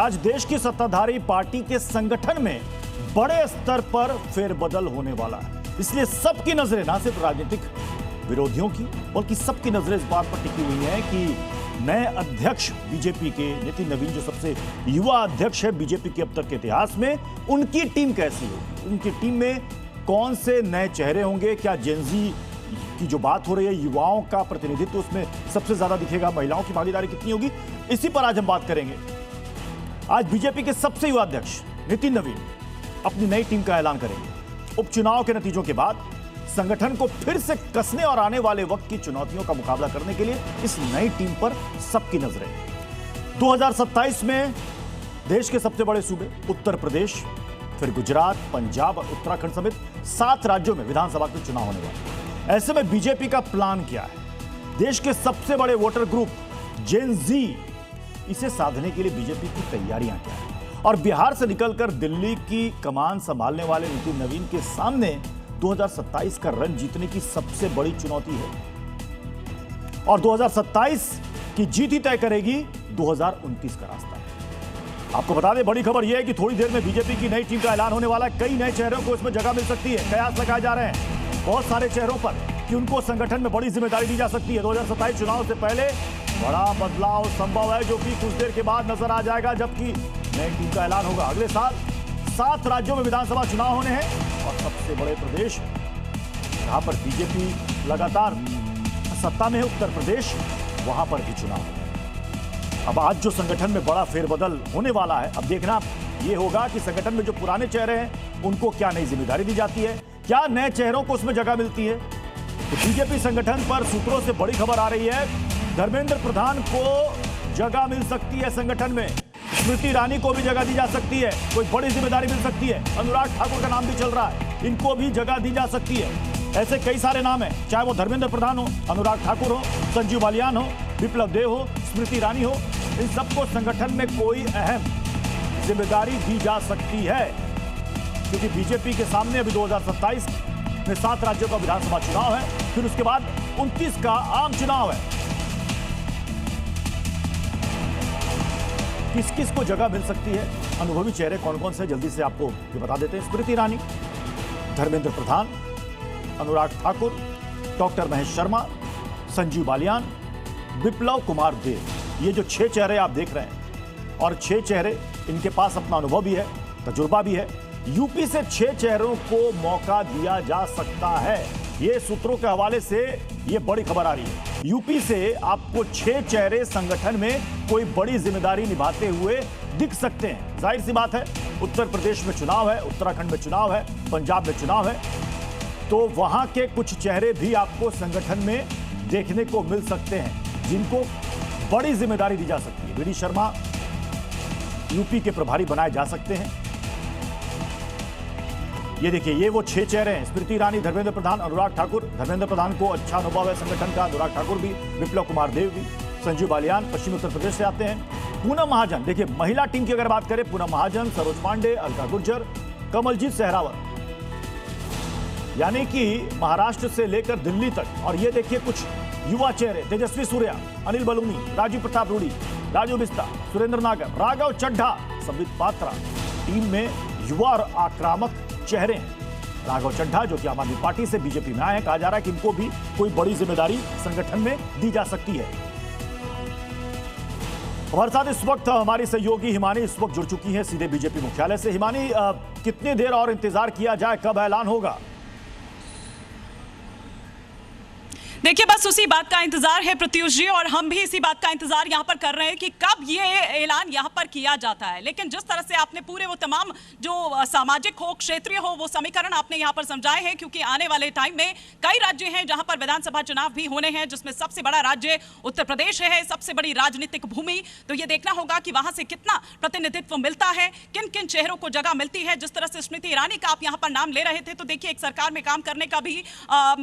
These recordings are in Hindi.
आज देश की सत्ताधारी पार्टी के संगठन में बड़े स्तर पर फेरबदल होने वाला है। इसलिए सबकी नजरें न सिर्फ राजनीतिक विरोधियों की बल्कि सबकी नजरें इस बात पर टिकी हुई हैं कि नए अध्यक्ष बीजेपी के नितिन नवीन, जो सबसे युवा अध्यक्ष है बीजेपी के अब तक के इतिहास में, उनकी टीम कैसी होगी, उनकी टीम में कौन से नए चेहरे होंगे, क्या जेनजी की जो बात हो रही है युवाओं का प्रतिनिधित्व उसमें सबसे ज्यादा दिखेगा, महिलाओं की भागीदारी कितनी होगी, इसी पर आज हम बात करेंगे। आज बीजेपी के सबसे युवा अध्यक्ष नितिन नवीन अपनी नई टीम का ऐलान करेंगे। उपचुनाव के नतीजों के बाद संगठन को फिर से कसने और आने वाले वक्त की चुनौतियों का मुकाबला करने के लिए इस नई टीम पर सबकी नजरें। 2027 में देश के सबसे बड़े सूबे उत्तर प्रदेश, फिर गुजरात, पंजाब और उत्तराखंड समेत 7 राज्यों में विधानसभा के चुनाव होने वाले। ऐसे में बीजेपी का प्लान क्या है? देश के सबसे बड़े वोटर ग्रुप जेन जी, इसे साधने के लिए बीजेपी की तैयारियां क्या है? और बिहार से निकलकर दिल्ली की कमान संभालने वाले नितिन नवीन के सामने 2027 का रन जीतने की सबसे बड़ी चुनौती है और 2027 की जीत ही तय करेगी 2029 का रास्ता। आपको बता दें, बड़ी खबर यह है कि थोड़ी देर में बीजेपी की नई टीम का ऐलान होने वाला है। कई नए चेहरों को इसमें जगह मिल सकती है। कयास लगाए जा रहे हैं बहुत सारे चेहरों पर कि उनको संगठन में बड़ी जिम्मेदारी दी जा सकती है। 2027 चुनाव से पहले बड़ा बदलाव संभव है, जो कि कुछ देर के बाद नजर आ जाएगा, जबकि नई टीम का ऐलान होगा। अगले साल 7 राज्यों में विधानसभा चुनाव होने हैं और सबसे बड़े प्रदेश जहां पर बीजेपी लगातार सत्ता में है, उत्तर प्रदेश, वहां पर भी चुनाव होने हैं। अब आज जो संगठन में बड़ा फेरबदल होने वाला है, अब देखना यह होगा कि संगठन में जो पुराने चेहरे हैं उनको क्या नई जिम्मेदारी दी जाती है, क्या नए चेहरों को उसमें जगह मिलती है। तो बीजेपी संगठन पर सूत्रों से बड़ी खबर आ रही है, धर्मेंद्र प्रधान को जगह मिल सकती है संगठन में, स्मृति ईरानी को भी जगह दी जा सकती है, कोई बड़ी जिम्मेदारी मिल सकती है। अनुराग ठाकुर का नाम भी चल रहा है, इनको भी जगह दी जा सकती है। ऐसे कई सारे नाम हैं, चाहे वो धर्मेंद्र प्रधान हो, अनुराग ठाकुर हो, संजीव बालियान हो, विप्लव देव हो, स्मृति ईरानी हो, इन सबको संगठन में कोई अहम जिम्मेदारी दी जा सकती है, क्योंकि बीजेपी के सामने अभी 2027 में 7 राज्यों का विधानसभा चुनाव है, फिर उसके बाद 29 का आम चुनाव है। किस किस को जगह मिल सकती है, अनुभवी चेहरे कौन कौन से, जल्दी से आपको ये बता देते हैं। स्मृति ईरानी, धर्मेंद्र प्रधान, अनुराग ठाकुर, डॉक्टर महेश शर्मा, संजीव बालियान, विप्लव कुमार देव, ये जो 6 चेहरे आप देख रहे हैं, और 6 चेहरे, इनके पास अपना अनुभव भी है, तजुर्बा भी है। यूपी से 6 चेहरों को मौका दिया जा सकता है, ये सूत्रों के हवाले से ये बड़ी खबर आ रही है। यूपी से आपको 6 चेहरे संगठन में कोई बड़ी जिम्मेदारी निभाते हुए दिख सकते हैं। जाहिर सी बात है, उत्तर प्रदेश में चुनाव है, उत्तराखंड में चुनाव है, पंजाब में चुनाव है, तो वहां के कुछ चेहरे भी आपको संगठन में देखने को मिल सकते हैं जिनको बड़ी जिम्मेदारी दी जा सकती है। वीडी शर्मा यूपी के प्रभारी बनाए जा सकते हैं। ये देखिए, ये वो 6 चेहरे हैं, स्मृति ईरानी, धर्मेंद्र प्रधान, अनुराग ठाकुर। धर्मेंद्र प्रधान को अच्छा अनुभव है संगठन का, अनुराग ठाकुर भी, विप्लव कुमार देव भी, संजीव बालियान पश्चिमी उत्तर प्रदेश से आते हैं। पूनम महाजन, देखिए महिला टीम की अगर बात करें, पूनम महाजन, सरोज पांडे, अलका गुर्जर, कमलजीत सहरावत, यानी कि महाराष्ट्र से लेकर दिल्ली तक। और ये देखिए कुछ युवा चेहरे, तेजस्वी सूर्या, अनिल बलूनी, राजीव प्रताप रूडी, राजू बिस्ता, सुरेंद्र नागर, राघव चड्ढा, संबित पात्रा। टीम में युवा और आक्रामक चेहरे हैं। राघव चड्ढा जो कि आम आदमी पार्टी से बीजेपी में आए हैं, कहा जा रहा है कि इनको भी कोई बड़ी जिम्मेदारी संगठन में दी जा सकती है। हमारे साथ इस वक्त हमारी सहयोगी हिमानी इस वक्त जुड़ चुकी हैं सीधे बीजेपी मुख्यालय से। हिमानी, कितनी देर और इंतजार किया जाए, कब ऐलान होगा? देखिए, बस उसी बात का इंतजार है प्रत्युष जी, और हम भी इसी बात का इंतजार यहाँ पर कर रहे हैं कि कब ये ऐलान यहाँ पर किया जाता है। लेकिन जिस तरह से आपने पूरे वो तमाम जो सामाजिक हो, क्षेत्रीय हो, वो समीकरण आपने यहाँ पर समझाए हैं, क्योंकि आने वाले टाइम में कई राज्य हैं जहाँ पर विधानसभा चुनाव भी होने हैं, जिसमें सबसे बड़ा राज्य उत्तर प्रदेश है, सबसे बड़ी राजनीतिक भूमि। तो ये देखना होगा कि वहां से कितना प्रतिनिधित्व मिलता है, किन किन चेहरों को जगह मिलती है। जिस तरह से स्मृति ईरानी का आप यहाँ पर नाम ले रहे थे, तो देखिए एक सरकार में काम करने का भी,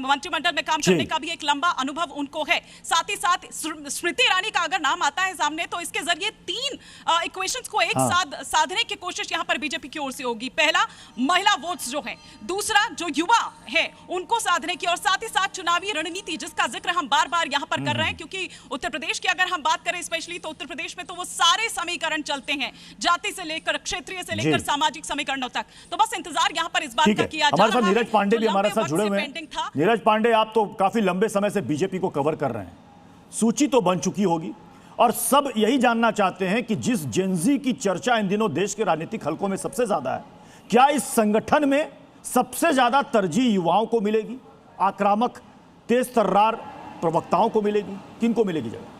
मंत्रिमंडल में काम करने का भी एक लंबा अनुभव उनको है। साथ ही साथ स्मृति ईरानी का अगर नाम आता है सामने तो इसके जरिए 3 इक्वेशंस को एक साथ साधने की कोशिश यहां पर बीजेपी की ओर से होगी। पहला, महिला वोट्स जो है, दूसरा जो युवा है उनको साधने की, और साथ ही साथ चुनावी रणनीति जिसका जिक्र हम बार बार यहां पर कर रहे हैं, क्योंकि उत्तर प्रदेश की अगर हम बात करें स्पेशली, तो उत्तर प्रदेश में तो वो सारे समीकरण चलते हैं, जाति से लेकर क्षेत्रीय से लेकर सामाजिक समीकरणों तक। तो बस इंतजार यहां पर इस बात का किया जा रहा है। हमारे साथ नीरज पांडे भी हमारे साथ जुड़े हुए हैं। नीरज पांडे, आप तो काफी लंबे समय से बीजेपी को कवर कर रहे हैं, सूची तो बन चुकी होगी और सब यही जानना चाहते हैं कि जिस जेनजी की चर्चा इन दिनों देश के राजनीतिक हलकों में सबसे ज्यादा है, क्या इस संगठन में सबसे ज्यादा तरजीह युवाओं को मिलेगी, आक्रामक तेज तर्रार प्रवक्ताओं को मिलेगी, किनको मिलेगी जगह?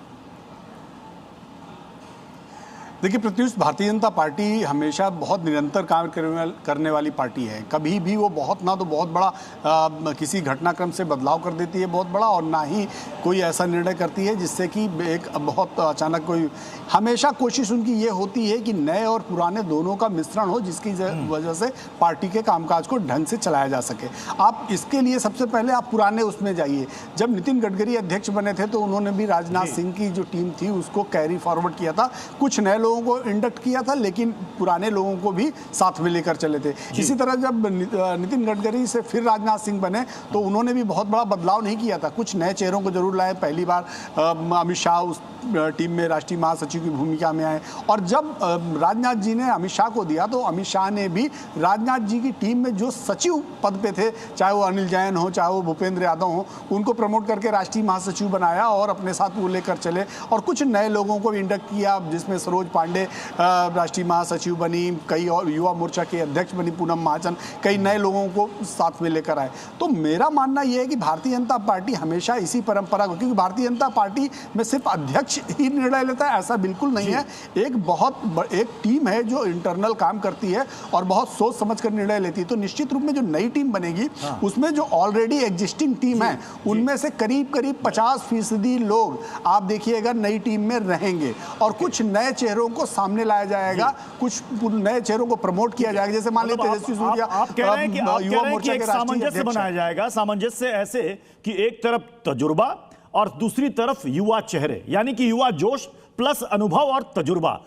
देखिए प्रत्युष, भारतीय जनता पार्टी हमेशा बहुत निरंतर काम करने वाली पार्टी है। कभी भी वो बहुत ना तो बहुत बड़ा किसी घटनाक्रम से बदलाव कर देती है बहुत बड़ा, और ना ही कोई ऐसा निर्णय करती है जिससे कि एक बहुत अचानक कोई, हमेशा कोशिश उनकी ये होती है कि नए और पुराने दोनों का मिश्रण हो, जिसकी वजह से पार्टी के कामकाज को ढंग से चलाया जा सके। आप इसके लिए सबसे पहले आप पुराने उसमें जाइए। जब नितिन गडकरी अध्यक्ष बने थे तो उन्होंने भी राजनाथ सिंह की जो टीम थी उसको कैरी फॉरवर्ड किया था, कुछ नए लोगों को इंडक्ट किया था, लेकिन पुराने लोगों को भी साथ में लेकर चले थे। इसी तरह जब नितिन गडकरी से फिर राजनाथ सिंह बने तो उन्होंने भी बहुत बड़ा बदलाव नहीं किया था, कुछ नए चेहरों को जरूर लाए। पहली बार अमित शाह उस टीम में राष्ट्रीय महासचिव की भूमिका में आए, और जब राजनाथ जी ने अमित शाह को दिया तो अमित शाह ने भी राजनाथ जी की टीम में जो सचिव पद पे थे, चाहे वो अनिल जैन हो, चाहे वो भूपेंद्र यादव हो, उनको प्रमोट करके राष्ट्रीय महासचिव बनाया और अपने साथ वो लेकर चले, और कुछ नए लोगों को इंडक्ट किया, जिसमें सरोज पांडे राष्ट्रीय महासचिव बनी, कई और युवा मोर्चा के अध्यक्ष बनी पूनम महाजन, कई नए लोगों को साथ में लेकर आए। तो मेरा मानना यह है कि भारतीय जनता पार्टी हमेशा इसी परंपरा को, क्योंकि भारतीय जनता पार्टी में सिर्फ अध्यक्ष ही निर्णय लेता है ऐसा बिल्कुल नहीं है। एक टीम है जो इंटरनल काम करती है और बहुत सोच समझ कर निर्णय लेती है। तो निश्चित रूप में जो नई टीम बनेगी उसमें जो ऑलरेडी एग्जिस्टिंग टीम है उनमें से करीब 50% लोग आप देखिएगा नई टीम में रहेंगे, और कुछ नए चेहरों को सामने लाया जाएगा, कुछ नए चेहरों को प्रमोट किया जाएगा। जैसे मान लीजिए तेजस्वी सूर्या, आप कह रहे हैं कि युवा मोर्चा के सामंजस्य बनाया जाएगा। सामंजस्य ऐसे कि एक तरफ तजुर्बा और दूसरी तरफ युवा चेहरे, यानी कि युवा जोश प्लस अनुभव और तजुर्बा।